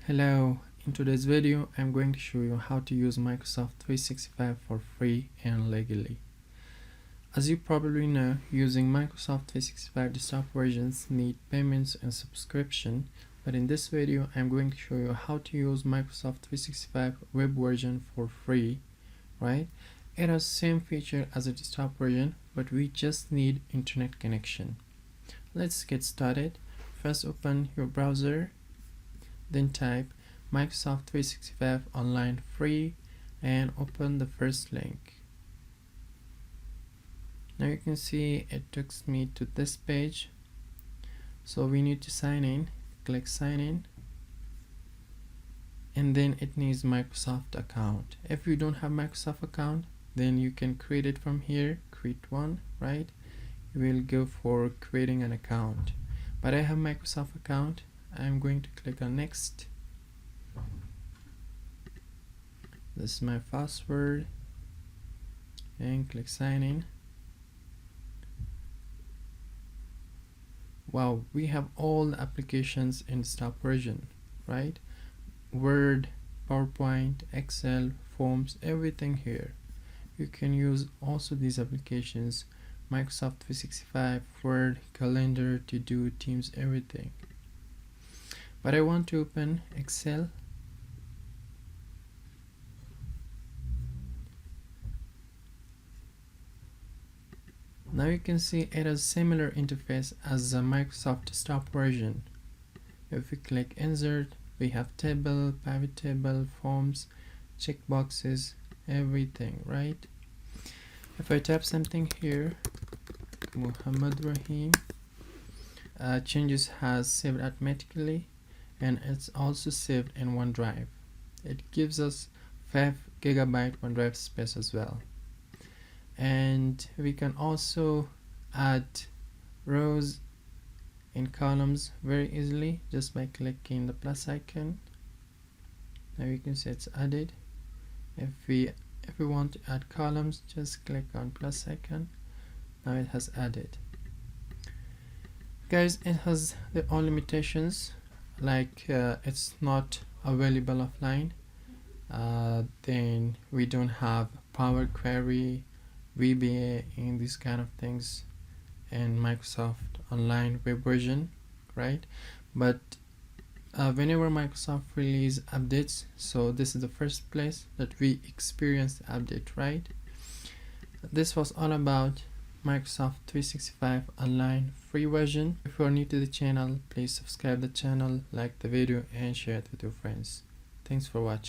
Hello, in today's video I'm going to show you how to use Microsoft 365 for free and legally. As you probably know, using Microsoft 365 desktop versions need payments and subscription, but in this video I'm going to show you how to use Microsoft 365 web version for free, right? It has the same feature as a desktop version, but we just need internet connection. Let's get started. First, open your browser. Then type Microsoft 365 online free and open the first link. Now you can see it takes me to this page. So we need to sign in. Click sign in. And then it needs Microsoft account. If you don't have Microsoft account, then you can create it from here. Create one, right? You will go for creating an account. But I have Microsoft account. I'm going to click on next. This is my password and click sign in. Wow, we have all the applications in desktop version, right? Word, PowerPoint, Excel, Forms, everything here. You can use also these applications, Microsoft 365, Word, Calendar, To Do, Teams, everything. But I want to open Excel. Now you can see it has similar interface as the Microsoft desktop version. If we click insert, we have table, pivot table, forms, checkboxes, everything, right? If I type something here, Muhammad Rahim, changes has saved automatically. And it's also saved in OneDrive. It gives us 5 GB OneDrive space as well. And we can also add rows and columns very easily just by clicking the plus icon. Now you can see it's added. If we want to add columns, just click on plus icon. Now it has added. Guys, it has their own limitations. Like it's not available offline, then we don't have Power Query, VBA, and these kind of things in Microsoft Online web version, right? But whenever Microsoft release updates, so this is the first place that we experience the update, right? This was all about Microsoft 365 online free version. If you are new to the channel, please subscribe the channel, like the video and share it with your friends. Thanks for watching.